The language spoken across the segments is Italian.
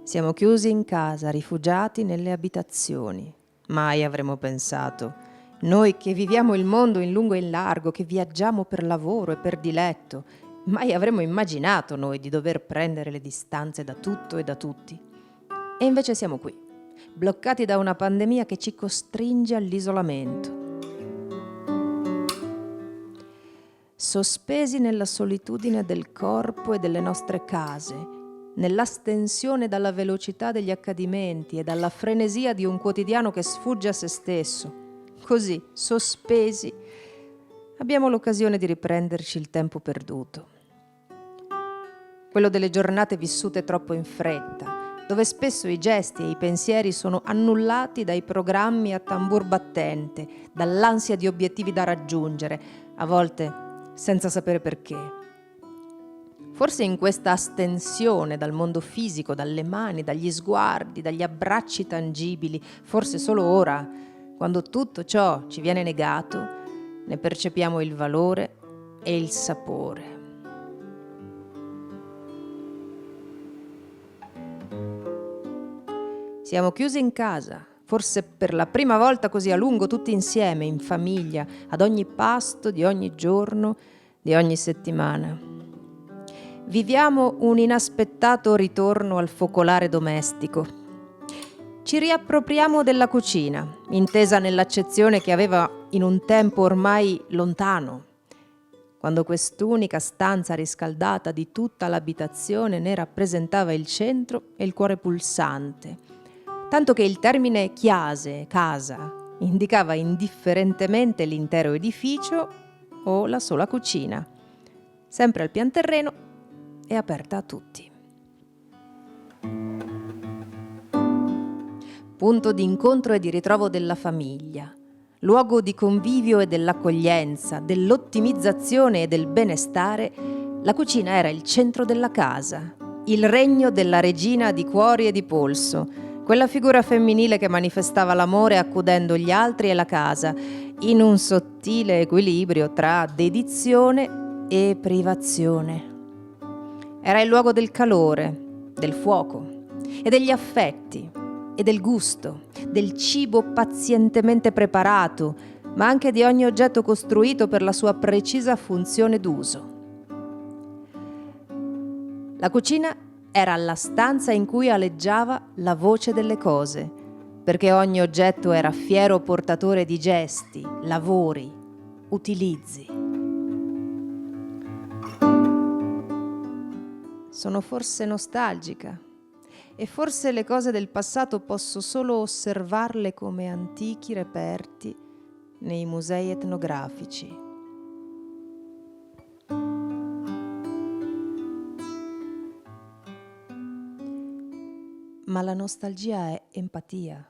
Siamo chiusi in casa, rifugiati nelle abitazioni. Mai avremmo pensato. Noi che viviamo il mondo in lungo e in largo, che viaggiamo per lavoro e per diletto, mai avremmo immaginato noi di dover prendere le distanze da tutto e da tutti. E invece siamo qui, bloccati da una pandemia che ci costringe all'isolamento. Sospesi nella solitudine del corpo e delle nostre case, nell'astensione dalla velocità degli accadimenti e dalla frenesia di un quotidiano che sfugge a se stesso. Così, sospesi, abbiamo l'occasione di riprenderci il tempo perduto. Quello delle giornate vissute troppo in fretta, dove spesso i gesti e i pensieri sono annullati dai programmi a tambur battente, dall'ansia di obiettivi da raggiungere, a volte senza sapere perché. Forse in questa astensione dal mondo fisico, dalle mani, dagli sguardi, dagli abbracci tangibili, forse solo ora, quando tutto ciò ci viene negato, ne percepiamo il valore e il sapore. Siamo chiusi in casa, forse per la prima volta così a lungo, tutti insieme, in famiglia, ad ogni pasto di ogni giorno, di ogni settimana. Viviamo un inaspettato ritorno al focolare domestico. Ci riappropriamo della cucina, intesa nell'accezione che aveva in un tempo ormai lontano, quando quest'unica stanza riscaldata di tutta l'abitazione ne rappresentava il centro e il cuore pulsante, tanto che il termine chiase, casa, indicava indifferentemente l'intero edificio o la sola cucina, sempre al pian terreno e aperta a tutti. Punto di incontro e di ritrovo della famiglia, luogo di convivio e dell'accoglienza, dell'ottimizzazione e del benestare, la cucina era il centro della casa, il regno della regina di cuori e di polso, quella figura femminile che manifestava l'amore accudendo gli altri e la casa, in un sottile equilibrio tra dedizione e privazione. Era il luogo del calore, del fuoco e degli affetti e del gusto, del cibo pazientemente preparato, ma anche di ogni oggetto costruito per la sua precisa funzione d'uso. La cucina era la stanza in cui aleggiava la voce delle cose, perché ogni oggetto era fiero portatore di gesti, lavori, utilizzi. Sono forse nostalgica e forse le cose del passato posso solo osservarle come antichi reperti nei musei etnografici. Ma la nostalgia è empatia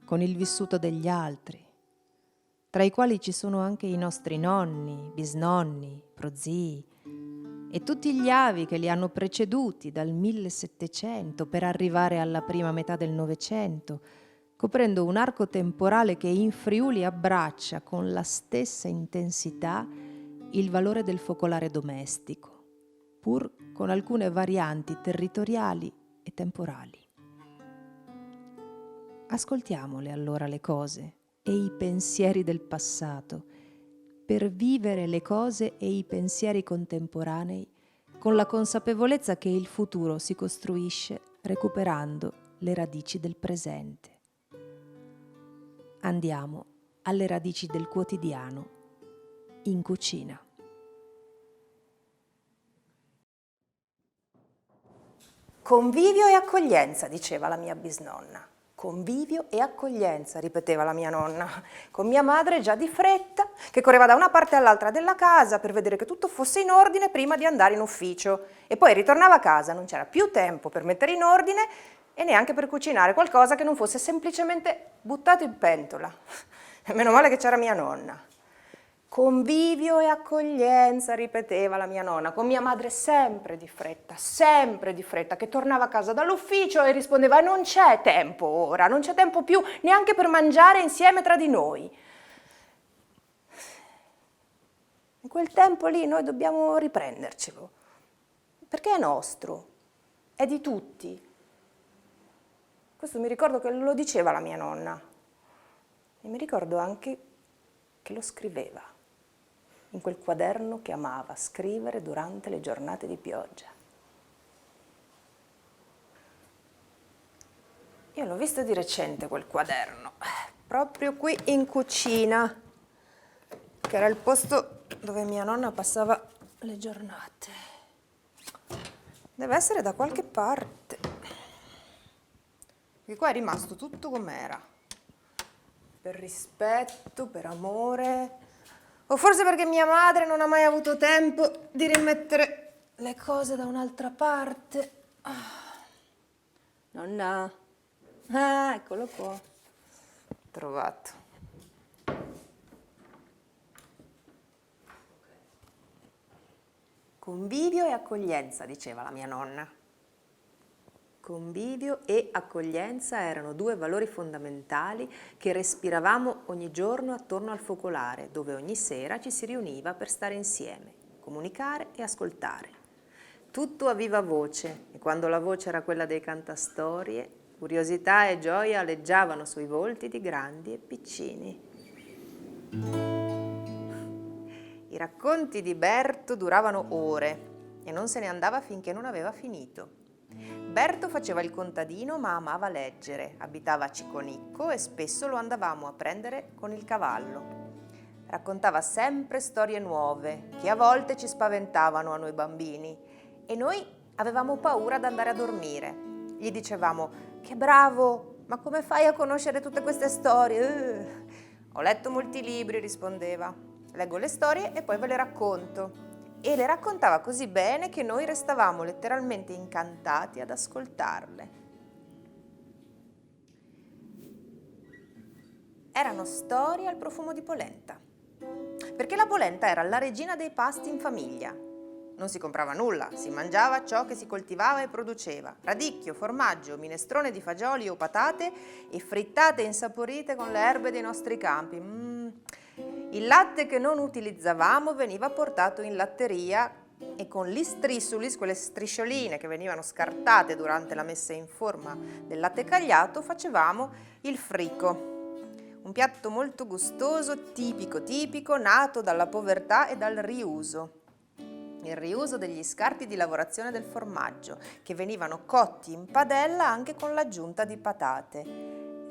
con il vissuto degli altri, tra i quali ci sono anche i nostri nonni, bisnonni, prozii, e tutti gli avi che li hanno preceduti dal 1700 per arrivare alla prima metà del Novecento, coprendo un arco temporale che in Friuli abbraccia con la stessa intensità il valore del focolare domestico, pur con alcune varianti territoriali e temporali. Ascoltiamole allora le cose e i pensieri del passato, per vivere le cose e i pensieri contemporanei con la consapevolezza che il futuro si costruisce recuperando le radici del presente. Andiamo alle radici del quotidiano in cucina. Convivio e accoglienza, diceva la mia bisnonna. Convivio e accoglienza, ripeteva la mia nonna, con mia madre già di fretta, che correva da una parte all'altra della casa per vedere che tutto fosse in ordine prima di andare in ufficio. E poi ritornava a casa, non c'era più tempo per mettere in ordine e neanche per cucinare qualcosa che non fosse semplicemente buttato in pentola. Meno male che c'era mia nonna. Convivio e accoglienza, ripeteva la mia nonna, con mia madre sempre di fretta, che tornava a casa dall'ufficio e rispondeva: non c'è tempo ora, non c'è tempo più neanche per mangiare insieme tra di noi. In quel tempo lì noi dobbiamo riprendercelo, perché è nostro, è di tutti. Questo mi ricordo che lo diceva la mia nonna e mi ricordo anche che lo scriveva in quel quaderno che amava scrivere durante le giornate di pioggia. Io l'ho visto di recente quel quaderno, proprio qui in cucina, che era il posto dove mia nonna passava le giornate. Deve essere da qualche parte. Perché qua è rimasto tutto com'era. Per rispetto, per amore. O forse perché mia madre non ha mai avuto tempo di rimettere le cose da un'altra parte. Nonna. Ah, eccolo qua. Trovato. Convivio e accoglienza, diceva la mia nonna. Convivio e accoglienza erano due valori fondamentali che respiravamo ogni giorno attorno al focolare, dove ogni sera ci si riuniva per stare insieme, comunicare e ascoltare. Tutto a viva voce, e quando la voce era quella dei cantastorie, curiosità e gioia aleggiavano sui volti di grandi e piccini. I racconti di Berto duravano ore e non se ne andava finché non aveva finito. Berto faceva il contadino ma amava leggere, abitava a Ciconicco e spesso lo andavamo a prendere con il cavallo. Raccontava sempre storie nuove che a volte ci spaventavano a noi bambini e noi avevamo paura ad andare a dormire. Gli dicevamo: che bravo, ma come fai a conoscere tutte queste storie? Ho letto molti libri, rispondeva. Leggo le storie e poi ve le racconto. E le raccontava così bene che noi restavamo letteralmente incantati ad ascoltarle. Erano storie al profumo di polenta, perché la polenta era la regina dei pasti in famiglia. Non si comprava nulla, si mangiava ciò che si coltivava e produceva: radicchio, formaggio, minestrone di fagioli o patate e frittate insaporite con le erbe dei nostri campi. Il latte che non utilizzavamo veniva portato in latteria e con l'istrissulis, quelle striscioline che venivano scartate durante la messa in forma del latte cagliato, facevamo il frico. Un piatto molto gustoso, tipico, nato dalla povertà e dal riuso. Il riuso degli scarti di lavorazione del formaggio, che venivano cotti in padella anche con l'aggiunta di patate.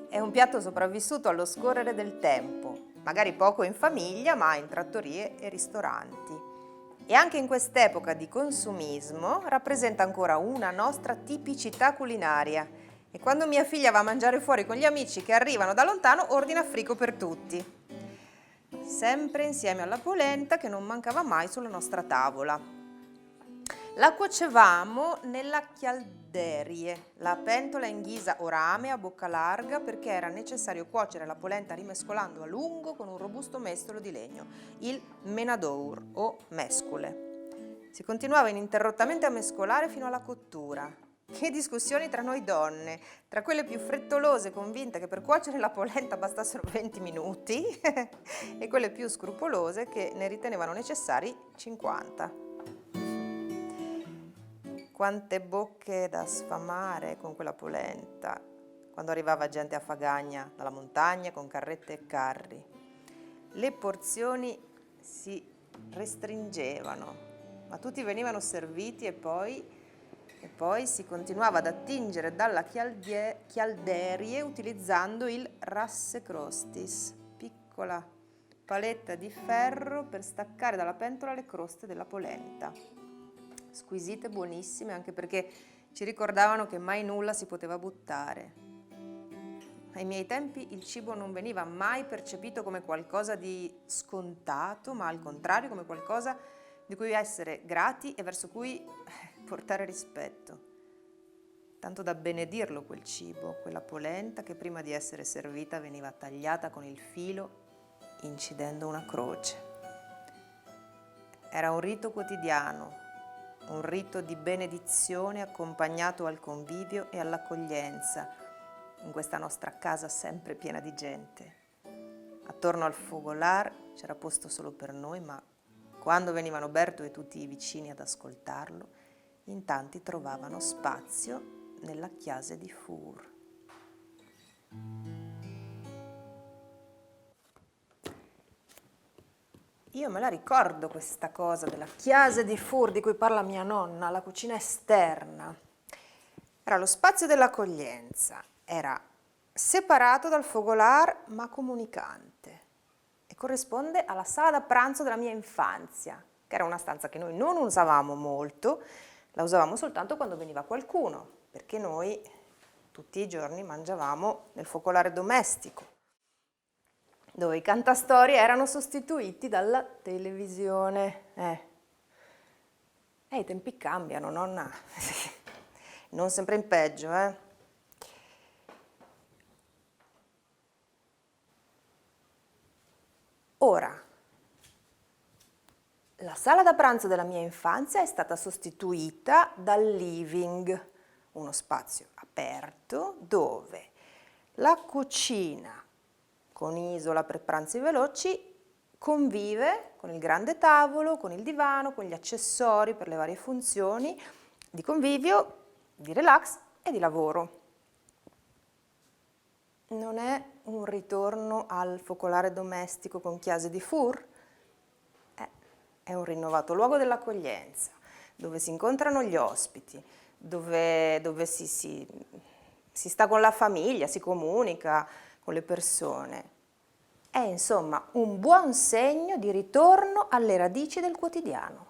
È un piatto sopravvissuto allo scorrere del tempo, magari poco in famiglia, ma in trattorie e ristoranti. E anche in quest'epoca di consumismo rappresenta ancora una nostra tipicità culinaria. E quando mia figlia va a mangiare fuori con gli amici che arrivano da lontano, ordina frico per tutti. Sempre insieme alla polenta che non mancava mai sulla nostra tavola. La cuocevamo nella chialderie, la pentola in ghisa o rame a bocca larga, perché era necessario cuocere la polenta rimescolando a lungo con un robusto mestolo di legno, il menadour o mescule. Si continuava ininterrottamente a mescolare fino alla cottura. Che discussioni tra noi donne, tra quelle più frettolose convinte che per cuocere la polenta bastassero 20 minuti e quelle più scrupolose che ne ritenevano necessari 50. Quante bocche da sfamare con quella polenta, quando arrivava gente a Fagagna dalla montagna con carrette e carri. Le porzioni si restringevano, ma tutti venivano serviti e poi si continuava ad attingere dalla chialderie utilizzando il rassecrostis, piccola paletta di ferro per staccare dalla pentola le croste della polenta. Squisite, buonissime, anche perché ci ricordavano che mai nulla si poteva buttare. Ai miei tempi il cibo non veniva mai percepito come qualcosa di scontato, ma al contrario come qualcosa di cui essere grati e verso cui portare rispetto. Tanto da benedirlo quel cibo, quella polenta che prima di essere servita veniva tagliata con il filo, incidendo una croce. Era un rito quotidiano, un rito di benedizione accompagnato al convivio e all'accoglienza in questa nostra casa sempre piena di gente. Attorno al fogolar c'era posto solo per noi, ma quando venivano Berto e tutti i vicini ad ascoltarlo, in tanti trovavano spazio nella chiase di Fur. Io me la ricordo questa cosa della chiesa di Fur di cui parla mia nonna, la cucina esterna. Era lo spazio dell'accoglienza, era separato dal fogolar ma comunicante e corrisponde alla sala da pranzo della mia infanzia, che era una stanza che noi non usavamo molto, la usavamo soltanto quando veniva qualcuno, perché noi tutti i giorni mangiavamo nel focolare domestico, dove i cantastorie erano sostituiti dalla televisione. I tempi cambiano, nonna. Non sempre in peggio, Ora, la sala da pranzo della mia infanzia è stata sostituita dal living, uno spazio aperto dove la cucina con isola per pranzi veloci convive con il grande tavolo, con il divano, con gli accessori per le varie funzioni di convivio, di relax e di lavoro. Non è un ritorno al focolare domestico con chiese di Fur? È un rinnovato luogo dell'accoglienza, dove si incontrano gli ospiti, dove si sta con la famiglia, si comunica con le persone. È insomma un buon segno di ritorno alle radici del quotidiano.